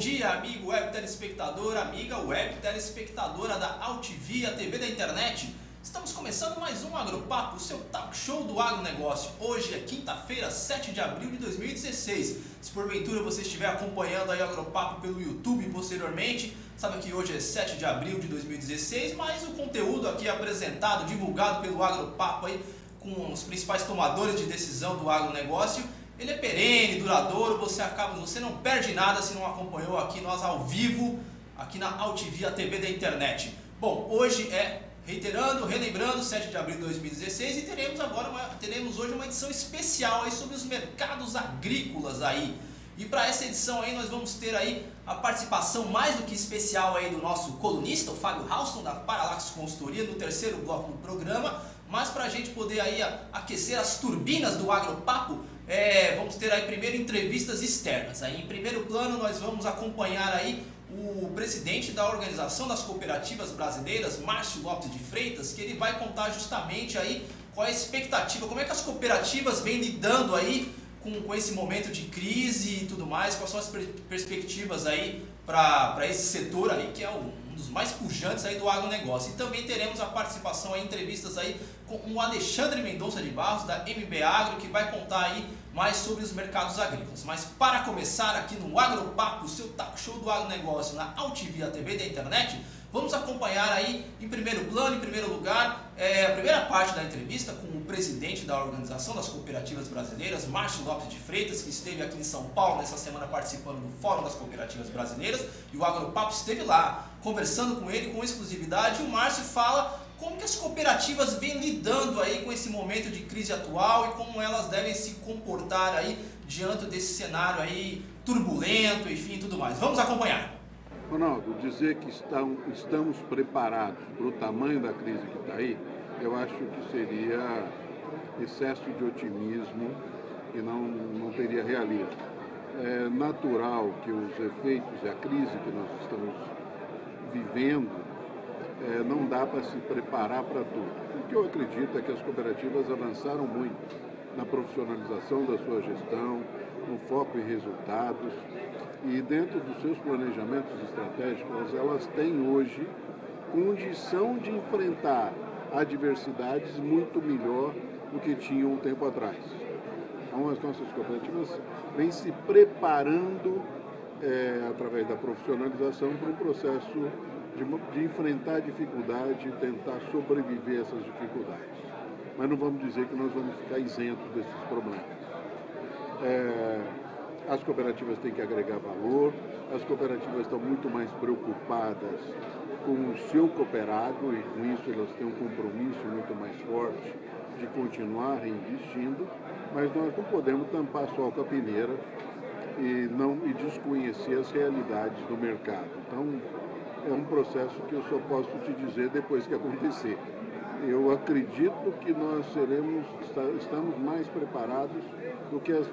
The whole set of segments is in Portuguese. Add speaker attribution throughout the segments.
Speaker 1: dia, amigo web telespectador, amiga web telespectadora da Altivia TV da internet. Estamos começando mais um Agropapo, o seu talk show do agronegócio. Hoje é quinta-feira, 7 de abril de 2016. Se porventura você estiver acompanhando aí o Agropapo pelo YouTube posteriormente, sabe que hoje é 7 de abril de 2016, mas o conteúdo aqui apresentado, divulgado pelo Agropapo aí, com os principais tomadores de decisão do agronegócio, ele é perene, duradouro, você não perde nada se não acompanhou aqui nós ao vivo, aqui na Altivia TV da internet. Bom, hoje é, relembrando, 7 de abril de 2016 e teremos hoje uma edição especial aí sobre os mercados agrícolas aí. E para essa edição aí nós vamos ter aí a participação mais do que especial aí do nosso colunista, o Fábio Halston, da Paralax Consultoria, no terceiro bloco do programa. Mas para a gente poder aí aquecer as turbinas do Agropapo, vamos ter aí primeiro entrevistas externas. Aí, em primeiro plano nós vamos acompanhar aí o presidente da Organização das Cooperativas Brasileiras, Márcio Lopes de Freitas, que ele vai contar justamente aí qual é a expectativa, como é que as cooperativas vêm lidando aí com esse momento de crise e tudo mais, quais são as perspectivas aí para esse setor aí, que é um dos mais pujantes aí do agronegócio. E também teremos a participação em entrevistas aí com o Alexandre Mendonça de Barros, da MB Agro, que vai contar aí mais sobre os mercados agrícolas. Mas para começar aqui no Agropapo, o seu talk show do agronegócio na Altivia TV da internet, vamos acompanhar aí em primeiro plano, em primeiro lugar, a primeira parte da entrevista com o presidente da Organização das Cooperativas Brasileiras, Márcio Lopes de Freitas, que esteve aqui em São Paulo nessa semana participando do Fórum das Cooperativas Brasileiras, e o Agropapo esteve lá, conversando com ele com exclusividade, e o Márcio fala como que as cooperativas vêm lidando aí com esse momento de crise atual e como elas devem se comportar aí diante desse cenário aí turbulento, enfim, tudo mais. Vamos acompanhar.
Speaker 2: Ronaldo, dizer que estamos preparados para o tamanho da crise que está aí, eu acho que seria excesso de otimismo e não teria realismo. É natural que os efeitos e a crise que nós estamos vivendo, não dá para se preparar para tudo. O que eu acredito é que as cooperativas avançaram muito na profissionalização da sua gestão, no foco em resultados, e dentro dos seus planejamentos estratégicos, elas têm hoje condição de enfrentar adversidades muito melhor do que tinham um tempo atrás. Então, as nossas cooperativas vêm se preparando, através da profissionalização, para um processo de enfrentar dificuldade e tentar sobreviver a essas dificuldades. Mas não vamos dizer que nós vamos ficar isentos desses problemas. As cooperativas têm que agregar valor, as cooperativas estão muito mais preocupadas com o seu cooperado e com isso elas têm um compromisso muito mais forte de continuar reinvestindo, mas nós não podemos tampar só com a peneira e desconhecer as realidades do mercado. Então, é um processo que eu só posso te dizer depois que acontecer. Eu acredito que nós estamos mais preparados do que as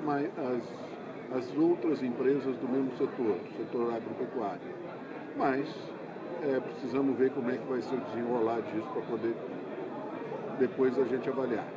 Speaker 2: outras empresas do mesmo setor agropecuário. Mas precisamos ver como é que vai ser o desenrolar disso para poder depois a gente avaliar.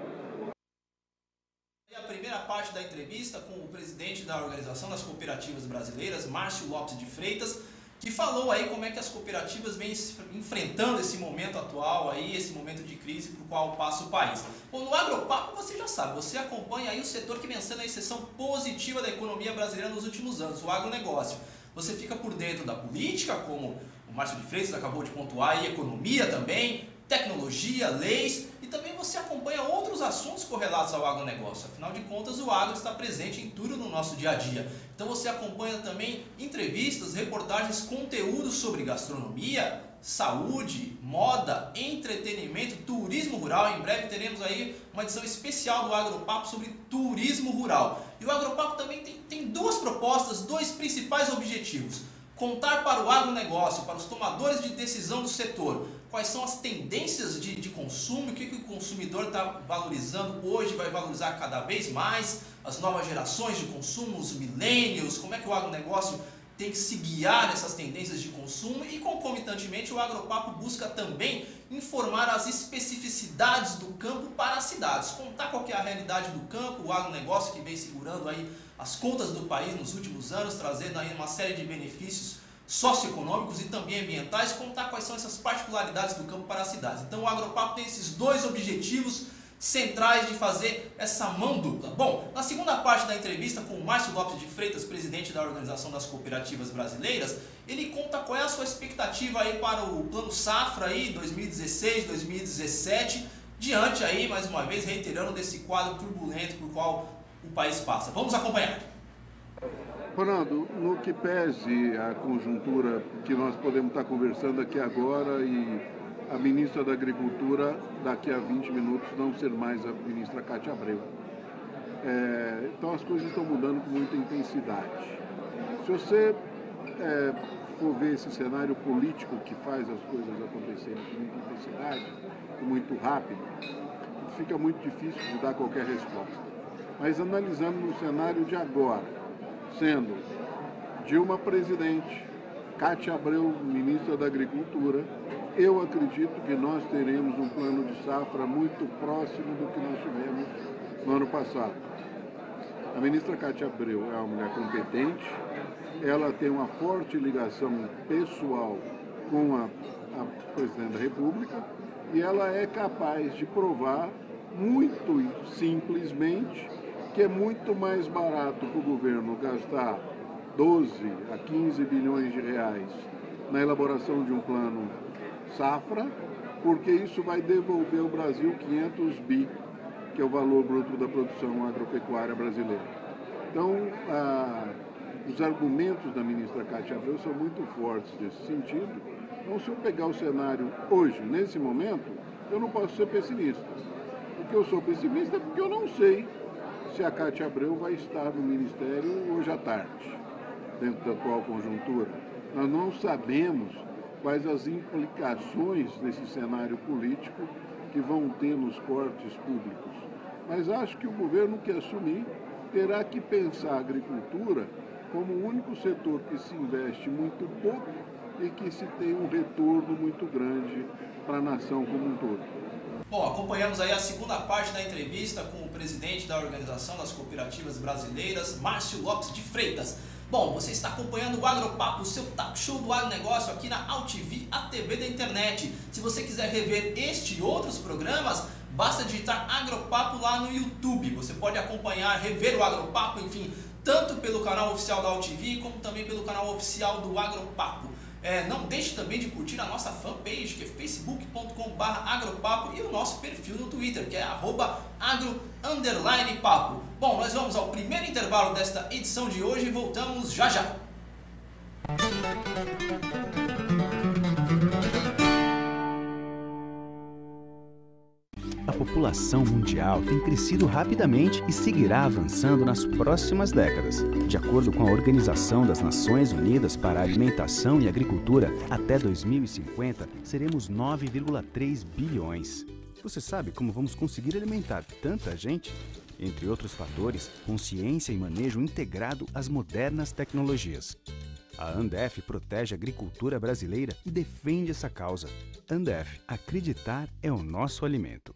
Speaker 1: A primeira parte da entrevista com o presidente da Organização das Cooperativas Brasileiras, Márcio Lopes de Freitas, que falou aí como é que as cooperativas vêm enfrentando esse momento atual aí, esse momento de crise por qual passa o país. Bom, no Agropapo você já sabe, você acompanha aí o setor que vem sendo a exceção positiva da economia brasileira nos últimos anos, o agronegócio. Você fica por dentro da política, como o Márcio de Freitas acabou de pontuar aí, economia também, tecnologia, leis, e também você acompanha outros assuntos correlatos ao agronegócio. Afinal de contas, o agro está presente em tudo no nosso dia a dia. Então você acompanha também entrevistas, reportagens, conteúdos sobre gastronomia, saúde, moda, entretenimento, turismo rural. Em breve teremos aí uma edição especial do Agropapo sobre turismo rural. E o Agropapo também tem duas propostas, dois principais objetivos: contar para o agronegócio, para os tomadores de decisão do setor, quais são as tendências de consumo, o que o consumidor está valorizando hoje, vai valorizar cada vez mais, as novas gerações de consumo, os millennials, como é que o agronegócio tem que se guiar nessas tendências de consumo e, concomitantemente, o Agropapo busca também informar as especificidades do campo para as cidades, contar qual que é a realidade do campo, o agronegócio que vem segurando aí as contas do país nos últimos anos, trazendo aí uma série de benefícios socioeconômicos e também ambientais, contar quais são essas particularidades do campo para as cidades. Então o Agropapo tem esses dois objetivos centrais de fazer essa mão dupla. Bom, na segunda parte da entrevista com o Márcio Lopes de Freitas, presidente da Organização das Cooperativas Brasileiras, ele conta qual é a sua expectativa aí para o Plano Safra aí 2016, 2017, diante aí, mais uma vez, reiterando desse quadro turbulento por qual o país passa. Vamos acompanhar.
Speaker 2: Ronaldo, no que pese a conjuntura que nós podemos estar conversando aqui agora e a ministra da Agricultura, daqui a 20 minutos, não ser mais a ministra Cátia Abreu. Então as coisas estão mudando com muita intensidade. Se você for ver esse cenário político que faz as coisas acontecerem com muita intensidade e muito rápido, fica muito difícil de dar qualquer resposta. Mas analisando no cenário de agora, sendo Dilma presidente, Cátia Abreu ministra da Agricultura, eu acredito que nós teremos um plano de safra muito próximo do que nós tivemos no ano passado. A ministra Cátia Abreu é uma mulher competente, ela tem uma forte ligação pessoal com a presidente da República e ela é capaz de provar muito simplesmente que é muito mais barato para o governo gastar 12 a 15 bilhões de reais na elaboração de um plano safra, porque isso vai devolver ao Brasil 500 bi, que é o valor bruto da produção agropecuária brasileira. Então, os argumentos da ministra Cátia Abreu são muito fortes nesse sentido. Então, se eu pegar o cenário hoje, nesse momento, eu não posso ser pessimista. Porque eu sou pessimista porque eu não sei se a Cátia Abreu vai estar no Ministério hoje à tarde, dentro da atual conjuntura. Nós não sabemos quais as implicações desse cenário político que vão ter nos cortes públicos. Mas acho que o governo que assumir terá que pensar a agricultura como o único setor que se investe muito pouco e que se tem um retorno muito grande para a nação como um todo.
Speaker 1: Bom, acompanhamos aí a segunda parte da entrevista com o presidente da Organização das Cooperativas Brasileiras, Márcio Lopes de Freitas. Bom, você está acompanhando o Agropapo, o seu talk show do agronegócio aqui na AltV, a TV da internet. Se você quiser rever este e outros programas, basta digitar Agropapo lá no YouTube. Você pode acompanhar, rever o Agropapo, enfim, tanto pelo canal oficial da AltV, como também pelo canal oficial do Agropapo. Não deixe também de curtir a nossa fanpage, que é facebook.com/agropapo, e o nosso perfil no Twitter, que é @agro_papo. Bom, nós vamos ao primeiro intervalo desta edição de hoje e voltamos já já.
Speaker 3: A população mundial tem crescido rapidamente e seguirá avançando nas próximas décadas. De acordo com a Organização das Nações Unidas para a Alimentação e Agricultura, até 2050 seremos 9,3 bilhões. Você sabe como vamos conseguir alimentar tanta gente? Entre outros fatores, consciência e manejo integrado às modernas tecnologias. A Andef protege a agricultura brasileira e defende essa causa. Andef, acreditar é o nosso alimento.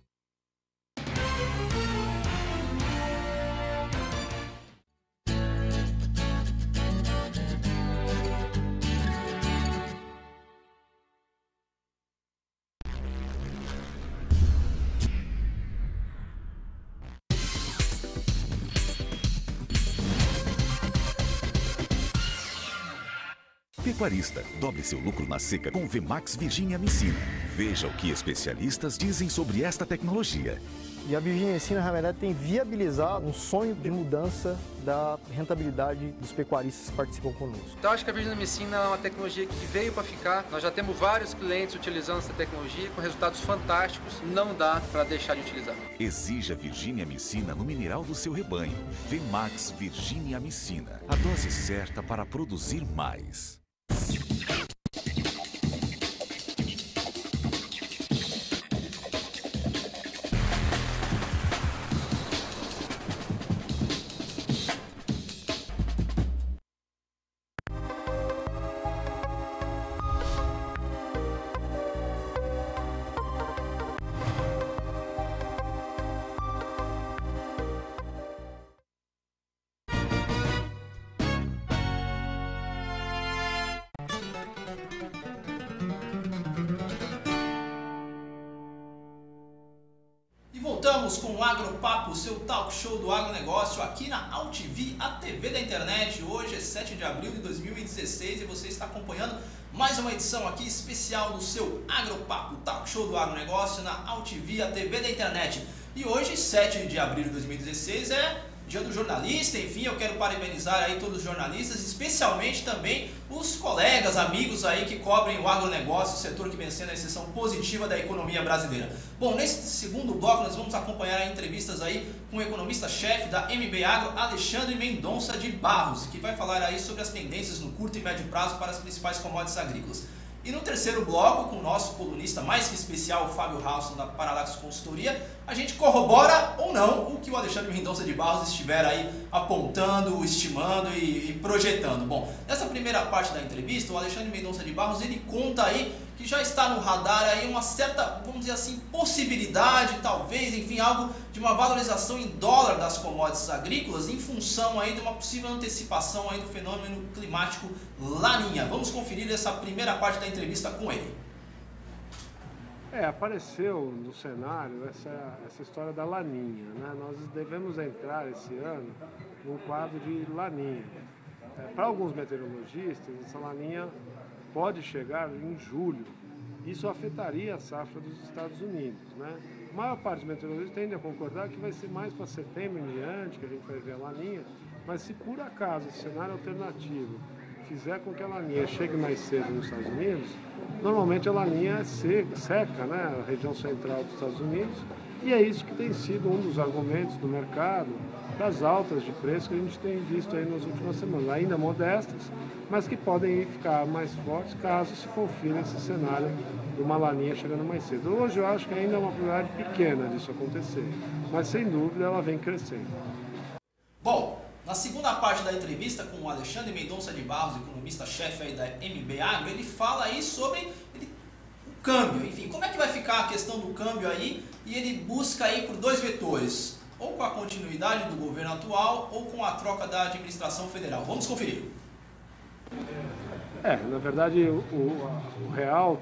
Speaker 4: Pecuarista, dobre seu lucro na seca com o VMAX Virginia Amicina. Veja o que especialistas dizem sobre esta tecnologia.
Speaker 5: E a Virginia Amicina, na verdade, tem viabilizado um sonho de mudança da rentabilidade dos pecuaristas que participam conosco.
Speaker 6: Então, acho que a Virginia Amicina é uma tecnologia que veio para ficar. Nós já temos vários clientes utilizando essa tecnologia com resultados fantásticos. Não dá para deixar de utilizar.
Speaker 4: Exija Virginia Amicina no mineral do seu rebanho. VMAX Virginia Amicina. A dose certa para produzir mais.
Speaker 1: voltamos com o Agropapo, seu talk show do agronegócio aqui na AltV, a TV da internet. Hoje é 7 de abril de 2016 e você está acompanhando mais uma edição aqui especial do seu Agropapo, talk show do agronegócio na AltV, a TV da internet. E hoje, 7 de abril de 2016, é Dia do Jornalista. Enfim, eu quero parabenizar aí todos os jornalistas, especialmente também os colegas, amigos aí que cobrem o agronegócio, o setor que vem sendo a exceção positiva da economia brasileira. Bom, nesse segundo bloco nós vamos acompanhar entrevistas aí com o economista-chefe da MB Agro, Alexandre Mendonça de Barros, que vai falar aí sobre as tendências no curto e médio prazo para as principais commodities agrícolas. E no terceiro bloco, com o nosso colunista mais que especial, o Fábio Halson, da Paralax Consultoria, a gente corrobora ou não o que o Alexandre Mendonça de Barros estiver aí apontando, estimando e projetando. Bom, nessa primeira parte da entrevista, o Alexandre Mendonça de Barros, ele conta aí que já está no radar aí uma certa, vamos dizer assim, possibilidade, talvez, enfim, algo de uma valorização em dólar das commodities agrícolas em função aí de uma possível antecipação aí do fenômeno climático Laninha. Vamos conferir essa primeira parte da entrevista com ele.
Speaker 7: Apareceu no cenário essa história da Laninha, né? Nós devemos entrar esse ano num quadro de Laninha. Para alguns meteorologistas, essa Laninha pode chegar em julho. Isso afetaria a safra dos Estados Unidos, né? A maior parte dos meteorologistas tende a concordar que vai ser mais para setembro em diante que a gente vai ver a Laninha, mas se por acaso esse cenário alternativo fizer com que a Laninha chegue mais cedo nos Estados Unidos, normalmente a Laninha é seca, né? A região central dos Estados Unidos, e é isso que tem sido um dos argumentos do mercado das altas de preço que a gente tem visto aí nas últimas semanas, ainda modestas, mas que podem ficar mais fortes caso se confirme esse cenário de uma Laninha chegando mais cedo. Hoje eu acho que ainda é uma probabilidade pequena disso acontecer, mas sem dúvida ela vem crescendo.
Speaker 1: Bom, na segunda parte da entrevista com o Alexandre Mendonça de Barros, economista-chefe aí da MB Agro, ele fala aí sobre o câmbio, enfim, como é que vai ficar a questão do câmbio aí, e ele busca aí por dois vetores, ou com a continuidade do governo atual, ou com a troca da administração federal. Vamos conferir.
Speaker 7: Na verdade, o real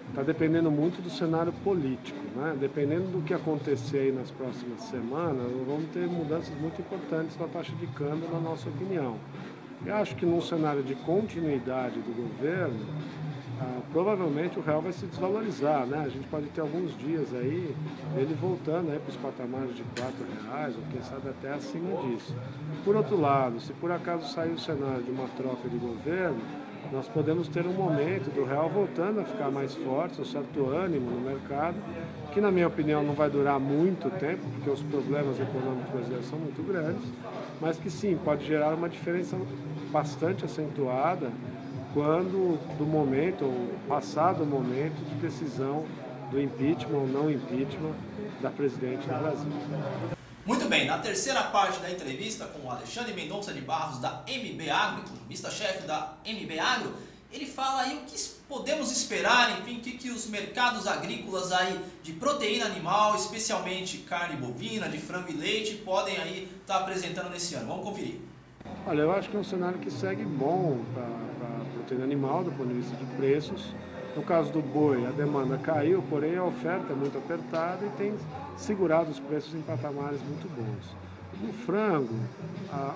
Speaker 7: está dependendo muito do cenário político, né? Dependendo do que acontecer aí nas próximas semanas, vamos ter mudanças muito importantes na taxa de câmbio, na nossa opinião. Eu acho que num cenário de continuidade do governo, provavelmente o real vai se desvalorizar, né? A gente pode ter alguns dias aí ele voltando aí para os patamares de R$4, ou quem sabe até acima disso. Por outro lado, se por acaso sair o cenário de uma troca de governo, nós podemos ter um momento do real voltando a ficar mais forte, um certo ânimo no mercado, que na minha opinião não vai durar muito tempo, porque os problemas econômicos brasileiros são muito grandes, mas que sim, pode gerar uma diferença bastante acentuada quando do momento, ou passado o momento de decisão do impeachment ou não impeachment da presidente do Brasil.
Speaker 1: Muito bem, na terceira parte da entrevista com o Alexandre Mendonça de Barros, da MB Agro, economista-chefe da MB Agro, ele fala aí o que podemos esperar, enfim, que os mercados agrícolas aí de proteína animal, especialmente carne bovina, de frango e leite, podem aí estar apresentando nesse ano. Vamos conferir.
Speaker 7: Olha, eu acho que é um cenário que segue bom para a proteína animal, do ponto de vista de preços. No caso do boi, a demanda caiu, porém a oferta é muito apertada e tem segurado os preços em patamares muito bons. No frango,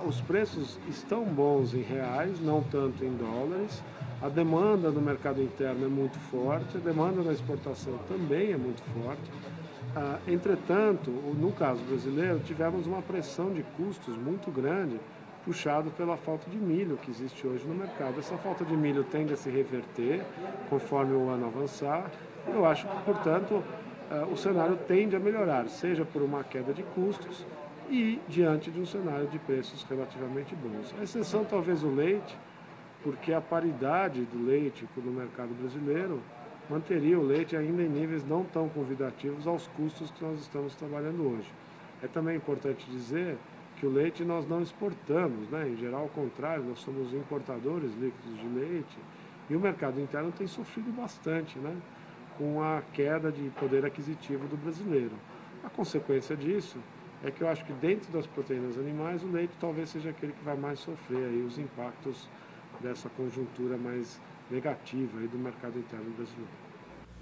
Speaker 7: os preços estão bons em reais, não tanto em dólares. A demanda no mercado interno é muito forte, a demanda na exportação também é muito forte. Entretanto, no caso brasileiro, tivemos uma pressão de custos muito grande, puxado pela falta de milho que existe hoje no mercado. Essa falta de milho tende a se reverter conforme o ano avançar. Eu acho que, portanto, o cenário tende a melhorar, seja por uma queda de custos e diante de um cenário de preços relativamente bons. A exceção talvez o leite, porque a paridade do leite no mercado brasileiro manteria o leite ainda em níveis não tão convidativos aos custos que nós estamos trabalhando hoje. É também importante dizer que o leite nós não exportamos, né? Em geral, ao contrário, nós somos importadores líquidos de leite e o mercado interno tem sofrido bastante, né? Com a queda de poder aquisitivo do brasileiro. A consequência disso é que eu acho que dentro das proteínas animais o leite talvez seja aquele que vai mais sofrer aí os impactos dessa conjuntura mais negativa aí do mercado interno brasileiro.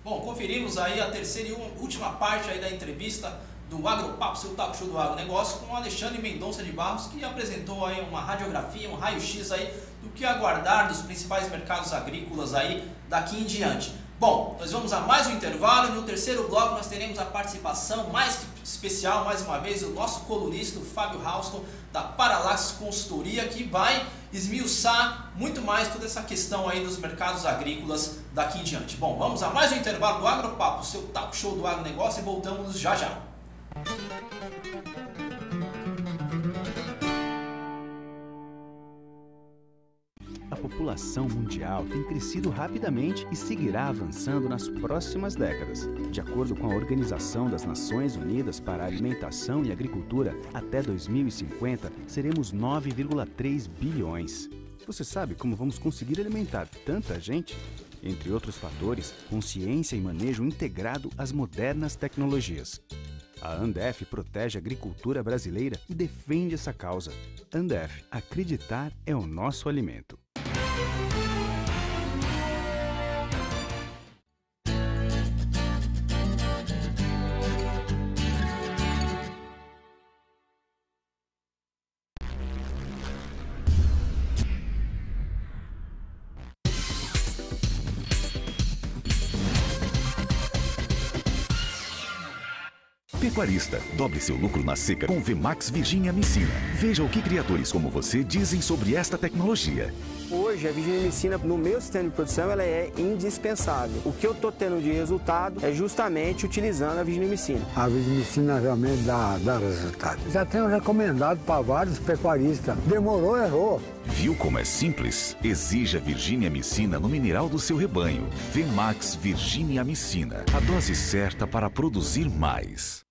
Speaker 1: Bom, conferimos aí a terceira e última parte aí da entrevista do Agropapo, seu talk show do agronegócio, com o Alexandre Mendonça de Barros, que apresentou aí uma radiografia, um raio-x aí do que aguardar dos principais mercados agrícolas aí daqui em diante. Bom, nós vamos a mais um intervalo e no terceiro bloco nós teremos a participação mais que especial, mais uma vez, do nosso colunista, o Fábio Halston, da Paralax Consultoria, que vai esmiuçar muito mais toda essa questão aí dos mercados agrícolas daqui em diante. Bom, vamos a mais um intervalo do Agropapo, seu talk show do agronegócio, e voltamos já já.
Speaker 3: A população mundial tem crescido rapidamente e seguirá avançando nas próximas décadas. De acordo com a Organização das Nações Unidas para a Alimentação e Agricultura, até 2050 seremos 9,3 bilhões. Você sabe como vamos conseguir alimentar tanta gente? Entre outros fatores, consciência e manejo integrado às modernas tecnologias. A Andef protege a agricultura brasileira e defende essa causa. Andef, acreditar é o nosso alimento.
Speaker 4: Pecuarista, dobre seu lucro na seca com Vemax Virginia Amicina. Veja o que criadores como você dizem sobre esta tecnologia.
Speaker 8: Hoje, a Virginia Amicina, no meu sistema de produção, ela é indispensável. O que eu estou tendo de resultado é justamente utilizando a Virginia Amicina.
Speaker 9: A Virginia Amicina realmente dá resultado. Já tenho recomendado para vários pecuaristas. Demorou, errou.
Speaker 4: Viu como é simples? Exija Virginia Amicina no mineral do seu rebanho. Vemax Virginia Amicina. A dose certa para produzir mais.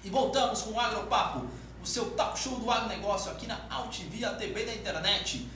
Speaker 1: E voltamos com o Agropapo, o seu talk show do agronegócio aqui na Altivia TV da internet.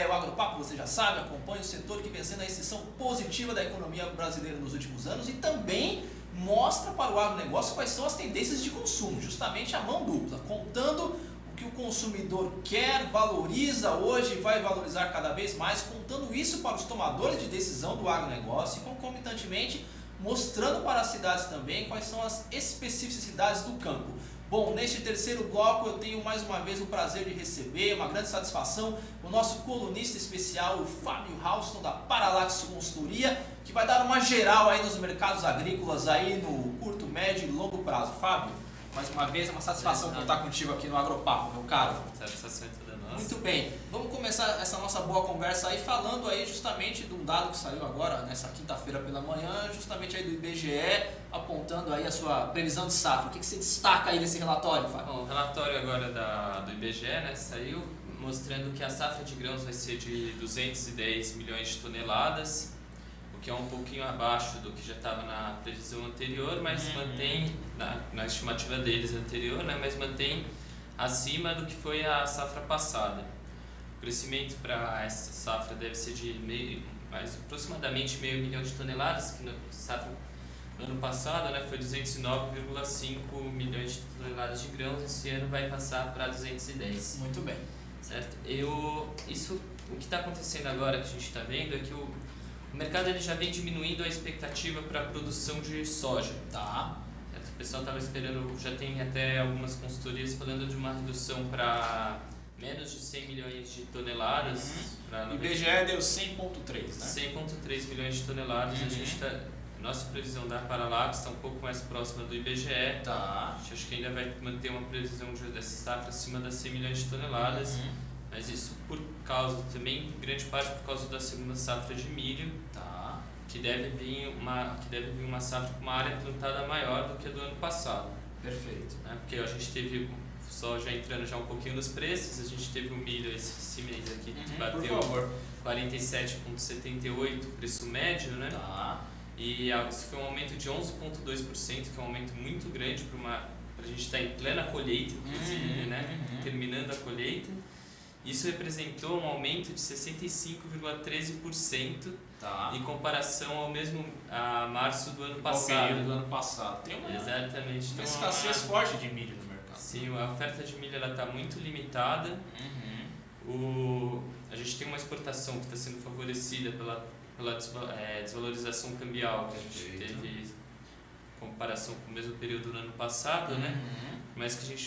Speaker 1: O Agropapo, você já sabe, acompanha o setor que vem sendo a exceção positiva da economia brasileira nos últimos anos e também mostra para o agronegócio quais são as tendências de consumo, justamente a mão dupla, contando o que o consumidor quer, valoriza hoje e vai valorizar cada vez mais, contando isso para os tomadores de decisão do agronegócio e concomitantemente mostrando para as cidades também quais são as especificidades do campo. Bom, neste terceiro bloco eu tenho mais uma vez o prazer de receber, uma grande satisfação, o nosso colunista especial, o Fábio Halston, da Paralax Consultoria, que vai dar uma geral aí nos mercados agrícolas aí no curto, médio e longo prazo. Fábio, mais uma vez é uma satisfação contar contigo aqui no Agropapo, meu caro.
Speaker 10: Satisfação é toda nossa.
Speaker 1: Muito bem, vamos começar essa nossa boa conversa aí falando aí justamente de um dado que saiu agora, nessa quinta-feira pela manhã, justamente aí do IBGE, apontando aí a sua previsão de safra. O que você destaca aí nesse relatório, Fábio?
Speaker 10: Bom, o relatório agora do IBGE, né, saiu mostrando que a safra de grãos vai ser de 210 milhões de toneladas, o que é um pouquinho abaixo do que já estava na previsão anterior, mas mantém, na estimativa deles anterior, né, mas mantém acima do que foi a safra passada. O crescimento para essa safra deve ser de aproximadamente meio milhão de toneladas, que na safra no ano passado, né, foi 209,5 milhões de toneladas de grãos, esse ano vai passar para 210.
Speaker 1: Muito bem.
Speaker 10: Certo? O que está acontecendo agora, que a gente está vendo, é que o mercado ele já vem diminuindo a expectativa para a produção de soja.
Speaker 1: Tá.
Speaker 10: O pessoal estava esperando, já tem até algumas consultorias falando de uma redução para menos de 100 milhões de toneladas.
Speaker 1: O IBGE deu 100,3, né?
Speaker 10: 100,3 milhões de toneladas. Nossa previsão da Paralax está um pouco mais próxima do IBGE.
Speaker 1: Tá.
Speaker 10: A gente acha que ainda vai manter uma previsão dessa safra acima das 100 milhões de toneladas. Mas isso por causa, também, grande parte por causa da segunda safra de milho.
Speaker 1: Tá.
Speaker 10: Que deve vir uma safra com uma área plantada maior do que a do ano passado.
Speaker 1: Perfeito.
Speaker 10: Né? Porque a gente teve soja entrando já um pouquinho nos preços, a gente teve o milho esse mês aqui que bateu 47,78 preço médio, né?
Speaker 1: Tá.
Speaker 10: e isso foi um aumento de 11,2%, que é um aumento muito grande para a gente estar em plena colheita, inclusive, né? Terminando a colheita. Isso representou um aumento de 65,13% em comparação ao mesmo a março do ano passado.
Speaker 1: Período do ano passado. Tem uma,
Speaker 10: exatamente.
Speaker 1: Uma escassez forte de milho no mercado.
Speaker 10: Sim, a oferta de milho está muito limitada. A gente tem uma exportação que está sendo favorecida pela desvalorização cambial que a gente teve em comparação com o mesmo período do ano passado, né? Mas que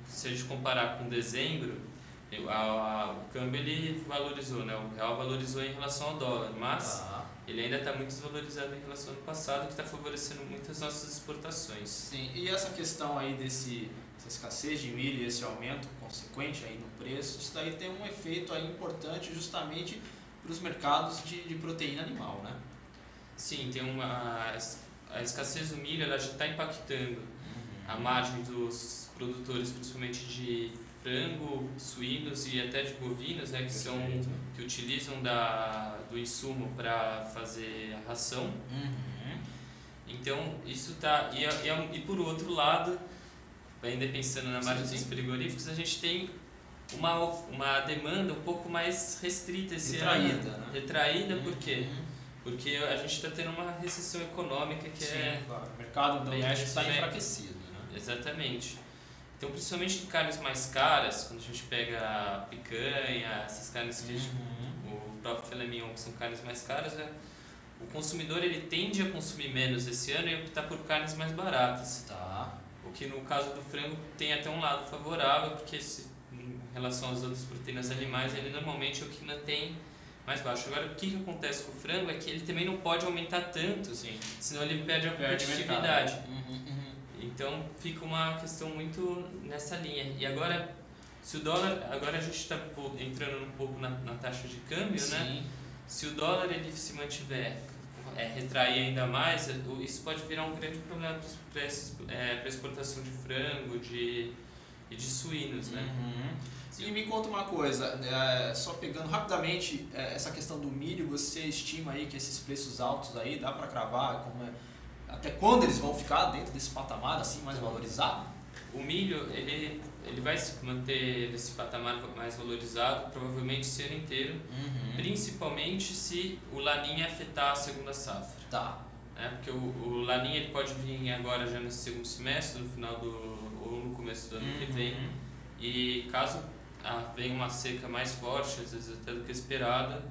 Speaker 10: se a gente comparar com dezembro, o câmbio ele valorizou, né? O real valorizou em relação ao dólar, mas ele ainda está muito desvalorizado em relação ao ano passado, que está favorecendo muito as nossas exportações.
Speaker 1: Sim, e essa questão aí essa escassez de milho e esse aumento consequente aí no preço, isso daí tem um efeito aí importante justamente para os mercados de proteína animal, né?
Speaker 10: Sim, tem a escassez do milho, ela já está impactando a margem dos produtores, principalmente de frango, suínos e até de bovinos, né, que utilizam do insumo para fazer a ração. Então isso tá e por outro lado, ainda pensando na margem dos frigoríficos, a gente tem uma demanda um pouco mais restrita esse ano.
Speaker 1: Né?
Speaker 10: Retraída, por quê? Porque a gente está tendo uma recessão econômica que
Speaker 1: claro. O mercado doméstico está enfraquecido. Né?
Speaker 10: Exatamente. Então, principalmente em carnes mais caras, quando a gente pega picanha, essas carnes que o próprio filé mignon, que são carnes mais caras, o consumidor ele tende a consumir menos esse ano e optar por carnes mais baratas. O que no caso do frango tem até um lado favorável, porque em relação às outras proteínas animais, ele normalmente é o que mantém mais baixo. Agora, o que acontece com o frango é que ele também não pode aumentar tanto, senão ele perde a competitividade. Então fica uma questão muito nessa linha. E agora, se o dólar, agora a gente está entrando um pouco na taxa de câmbio, né? Se o dólar ele se mantiver retrair ainda mais, isso pode virar um grande problema para a exportação de frango e de suínos, né?
Speaker 1: E me conta uma coisa, só pegando rapidamente essa questão do milho, você estima aí que esses preços altos aí, dá para cravar até quando eles vão ficar dentro desse patamar assim mais valorizado?
Speaker 10: O milho ele vai se manter nesse patamar mais valorizado provavelmente esse ano inteiro, principalmente se o Laninha afetar a segunda safra. Porque o Laninha ele pode vir agora já nesse segundo semestre, no final ou no começo do ano que vem, e caso venha uma seca mais forte, às vezes até do que esperada,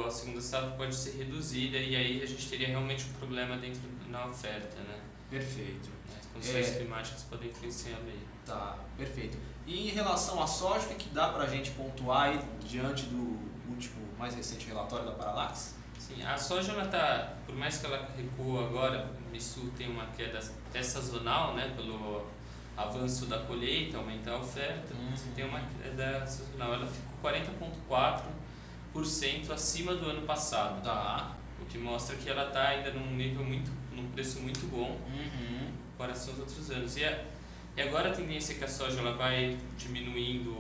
Speaker 10: a segunda safra pode ser reduzida e aí a gente teria realmente um problema na oferta, né?
Speaker 1: Perfeito.
Speaker 10: As condições climáticas podem influenciar aí.
Speaker 1: Perfeito. E em relação à soja, o que dá para a gente pontuar aí diante do último, mais recente relatório da Paralax?
Speaker 10: Sim, a soja ela tá, por mais que ela recuou agora, isso tem uma queda até sazonal, né, pelo avanço da colheita, aumentar a oferta, tem uma queda sazonal, ela ficou 40,4% acima do ano passado, o que mostra que ela está ainda num preço muito bom em comparação aos outros anos. E agora a tendência é que a soja ela vai diminuindo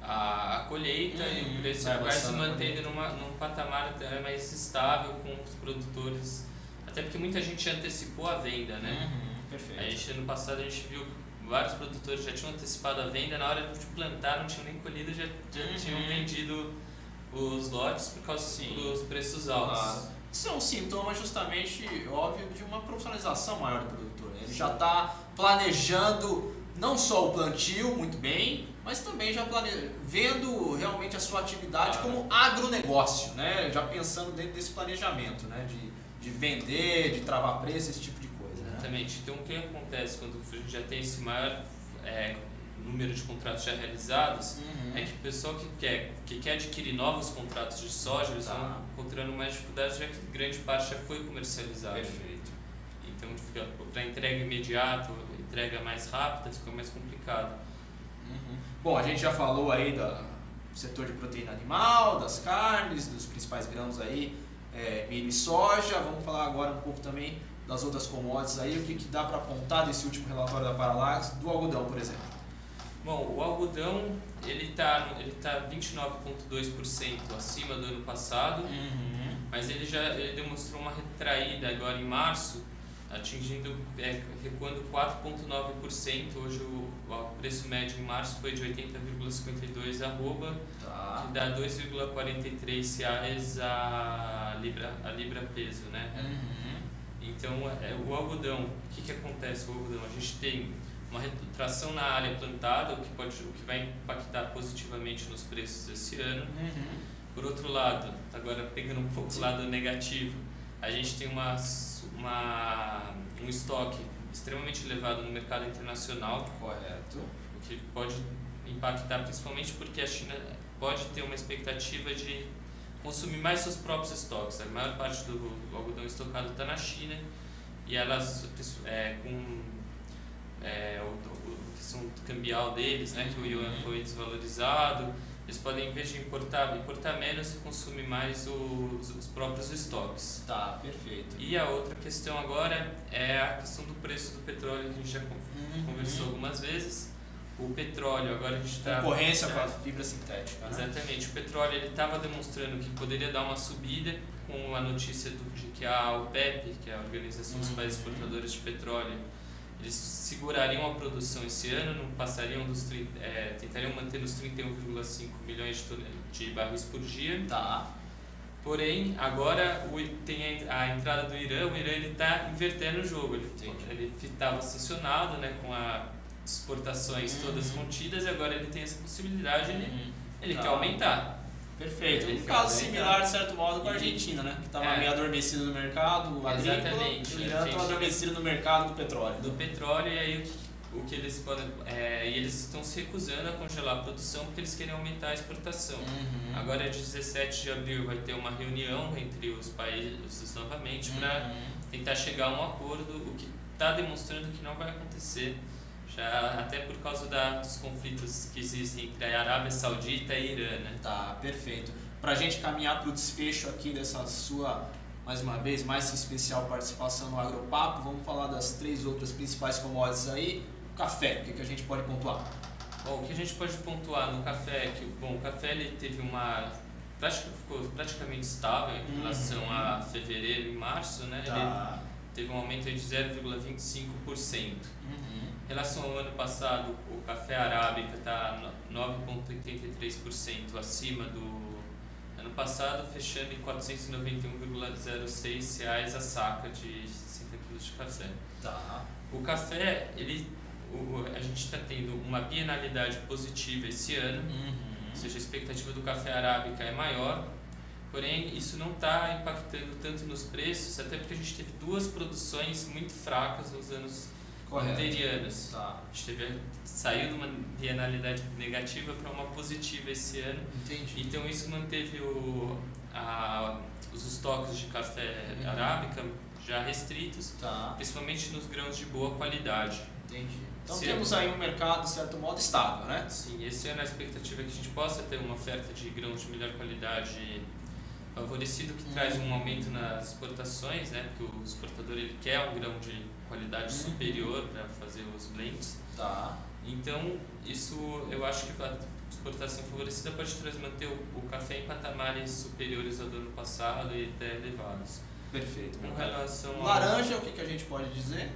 Speaker 10: a colheita e o preço vai se mantendo num patamar mais estável com os produtores, até porque muita gente antecipou a venda, né?
Speaker 1: Perfeito.
Speaker 10: Aí ano passado a gente viu que vários produtores já tinham antecipado a venda, na hora de plantar não tinham nem colhido, já tinham vendido os lotes por causa dos preços altos.
Speaker 1: Isso é um sintoma justamente óbvio de uma profissionalização maior do produtor, né? Ele já está planejando não só o plantio muito bem, mas também já vendo realmente a sua atividade como agronegócio, né? Já pensando dentro desse planejamento, né? De vender, de travar preço, esse tipo de coisa.
Speaker 10: Exatamente. Né? Então o que acontece quando a gente já tem esse maior número de contratos já realizados, é que o pessoal que quer adquirir novos contratos de soja, eles estão encontrando mais dificuldades, já que grande parte já foi comercializada.
Speaker 1: Perfeito.
Speaker 10: Então para entrega imediata, entrega mais rápida, fica mais complicado.
Speaker 1: Bom, a gente já falou aí do setor de proteína animal, das carnes, dos principais grãos aí, milho e soja. Vamos falar agora um pouco também das outras commodities aí, o que dá para apontar desse último relatório da Paralax, do algodão, por exemplo.
Speaker 10: Bom, o algodão ele tá 29,2% acima do ano passado, mas ele demonstrou uma retraída agora em março, recuando 4,9%. Hoje o preço médio em março foi de 80,52 arroba, que dá 2,43 reais a libra peso, né? Então, o algodão, o que acontece com o algodão? A gente tem uma retração na área plantada, o que vai impactar positivamente nos preços esse ano. Por outro lado, agora pegando um pouco o lado negativo, a gente tem um estoque extremamente elevado no mercado internacional.
Speaker 1: Correto.
Speaker 10: O que pode impactar principalmente porque a China pode ter uma expectativa de consumir mais seus próprios estoques. A maior parte do algodão estocado está na China e elas, com a questão cambial deles, né, que o yuan foi desvalorizado, eles podem, em vez de importar menos e consumir mais os próprios estoques.
Speaker 1: Tá, perfeito.
Speaker 10: E a outra questão agora é a questão do preço do petróleo, que a gente já conversou algumas vezes. O petróleo, agora a gente está...
Speaker 1: Concorrência com a fibra sintética, né?
Speaker 10: Exatamente. O petróleo estava demonstrando que poderia dar uma subida com a notícia de que a OPEP, que é a Organização dos Países Exportadores de Petróleo, eles segurariam a produção esse ano, não passariam tentariam manter nos 31,5 milhões de barris por dia.
Speaker 1: Tá.
Speaker 10: Porém, agora tem a entrada do Irã. O Irã está invertendo o jogo. Ele estava sancionado, né, com as exportações todas contidas, e agora ele tem essa possibilidade, ele quer aumentar.
Speaker 1: Perfeito. Um caso similar, de certo modo, com a Argentina, né? Que estava meio adormecido no mercado agrícola.
Speaker 10: Exatamente.
Speaker 1: O Irã estava adormecido no mercado do petróleo.
Speaker 10: Do petróleo, e aí o que eles podem... e eles estão se recusando a congelar a produção porque eles querem aumentar a exportação. Agora, dia 17 de abril, vai ter uma reunião entre os países novamente para tentar chegar a um acordo, o que está demonstrando que não vai acontecer. Até por causa dos conflitos que existem entre a Arábia Saudita e Irã, né?
Speaker 1: Tá, perfeito. Para a gente caminhar para o desfecho aqui dessa sua, mais uma vez, mais especial participação no Agropapo, vamos falar das 3 outras principais commodities aí. O café, o que a gente pode pontuar?
Speaker 10: Bom, o que a gente pode pontuar no café é que o café ele teve ficou praticamente estável em relação a fevereiro e março, né? Ele teve um aumento de 0,25%. Em relação ao ano passado, o café arábica está 9,83% acima do ano passado, fechando em R$ 491,06 a saca de 60 kg de café.
Speaker 1: Tá.
Speaker 10: O café, a gente está tendo uma bienalidade positiva esse ano, ou seja, a expectativa do café arábica é maior, porém isso não está impactando tanto nos preços, até porque a gente teve 2 produções muito fracas nos anos anteriores.
Speaker 1: Tá.
Speaker 10: A gente saiu de uma bienalidade negativa para uma positiva esse ano.
Speaker 1: Entendi.
Speaker 10: Então isso manteve os estoques de café arábica já restritos, principalmente nos grãos de boa qualidade.
Speaker 1: Entendi. Então temos aí um mercado, de certo modo, estável, né?
Speaker 10: Sim, esse ano a expectativa é que a gente possa ter uma oferta de grãos de melhor qualidade favorecido, que traz um aumento nas exportações, né? Porque o exportador ele quer um grão de qualidade superior para fazer os blends.
Speaker 1: Tá.
Speaker 10: Então, isso eu acho que a exportação favorecida pode manter o café em patamares superiores ao do ano passado e até elevados.
Speaker 1: Perfeito.
Speaker 10: Com relação
Speaker 1: laranja, o que a gente pode dizer?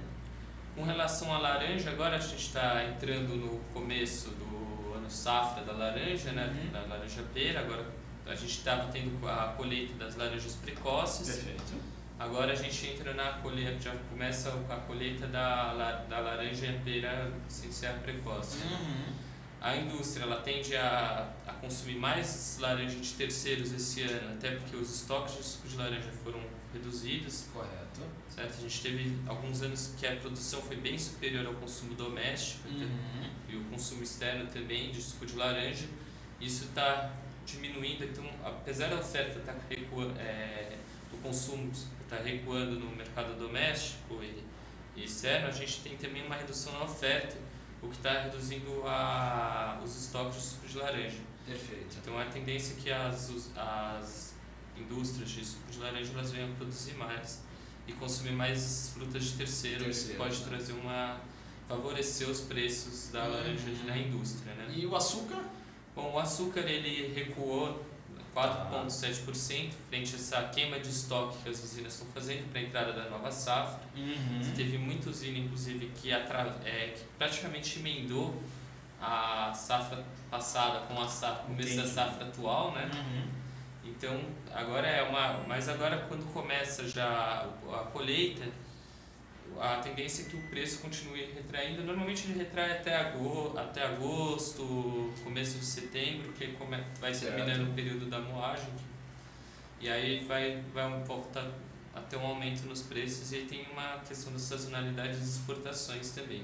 Speaker 10: Com relação à laranja, agora a gente está entrando no começo do ano safra da laranja, né? Da laranja pera. Agora a gente estava tendo a colheita das laranjas precoces.
Speaker 1: Perfeito.
Speaker 10: Agora a gente entra na colheita, já começa a colheita da laranja pera sem ser precoce. A indústria ela tende a consumir mais laranja de terceiros esse ano, até porque os estoques de suco de laranja foram reduzidos.
Speaker 1: Correto.
Speaker 10: Certo? A gente teve alguns anos que a produção foi bem superior ao consumo doméstico e o consumo externo também de suco de laranja. Isso está diminuindo, então apesar da oferta estar do consumo está recuando no mercado doméstico e externo, a gente tem também uma redução na oferta, o que está reduzindo os estoques de suco de laranja.
Speaker 1: Perfeito.
Speaker 10: Então a tendência é que as indústrias de suco de laranja elas venham produzir mais e consumir mais frutas de terceiro, que pode trazer favorecer os preços da laranja na indústria, né?
Speaker 1: E o açúcar?
Speaker 10: Bom, o açúcar ele recuou 4,7%, frente a essa queima de estoque que as usinas estão fazendo para a entrada da nova safra. Teve muita usina, inclusive, que praticamente emendou a safra passada com a começo da safra atual, né? Então, agora mas agora quando começa já a colheita, a tendência é que o preço continue retraindo. Normalmente ele retrai até agosto, começo de setembro, que vai terminando o período da moagem. E aí vai voltar a ter um aumento nos preços, e tem uma questão da sazonalidade das exportações também.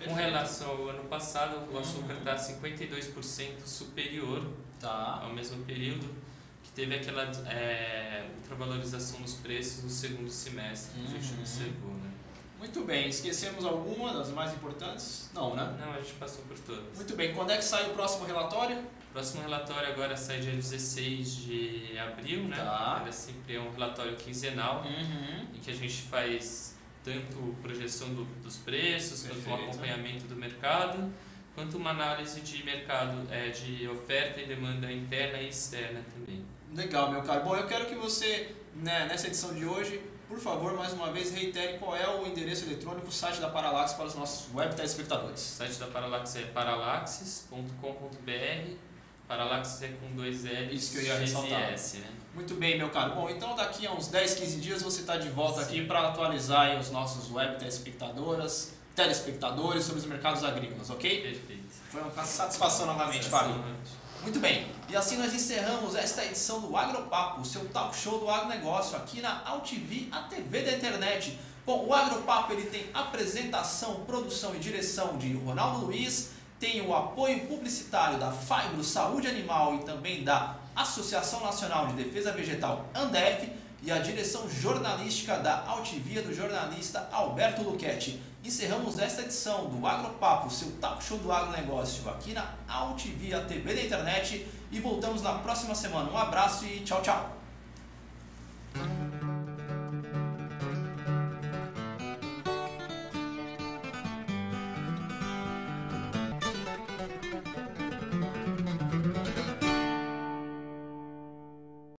Speaker 10: Com relação ao ano passado, o açúcar está 52% superior ao mesmo período, que teve aquela ultravalorização nos preços no segundo semestre, que a gente observou, né?
Speaker 1: Muito bem, esquecemos alguma das mais importantes? Não, né?
Speaker 10: Não, a gente passou por todas.
Speaker 1: Muito bem, quando é que sai o próximo relatório?
Speaker 10: O próximo relatório agora sai dia 16 de abril, né? Ele sempre é um relatório quinzenal, em que a gente faz tanto projeção dos preços, quanto um acompanhamento do mercado, quanto uma análise de mercado, de oferta e demanda interna e externa também.
Speaker 1: Legal, meu caro. Bom, eu quero que você, né, nessa edição de hoje, por favor, mais uma vez, reitere qual é o endereço eletrônico, o site da Paralax para os nossos web telespectadores.
Speaker 10: O site da Paralax é paralaxes.com.br. Paralaxes é com 2 L's.
Speaker 1: Isso que eu ia ressaltar.
Speaker 10: Né?
Speaker 1: Muito bem, meu caro. Bom, então daqui a uns 10, 15 dias você está de volta aqui para atualizar aí os nossos web telespectadores sobre os mercados agrícolas, ok?
Speaker 10: Perfeito.
Speaker 1: Foi uma satisfação novamente, Fábio. Muito bem, e assim nós encerramos esta edição do Agropapo, o seu talk show do agronegócio, aqui na AltV, a TV da internet. Bom, o Agropapo ele tem apresentação, produção e direção de Ronaldo Luiz, tem o apoio publicitário da Fibro Saúde Animal e também da Associação Nacional de Defesa Vegetal, ANDEF, e a direção jornalística da AltV do jornalista Alberto Luchetti. Encerramos esta edição do Agropapo, seu talk show do agronegócio, aqui na AltV, a TV da internet, e voltamos na próxima semana. Um abraço e tchau, tchau!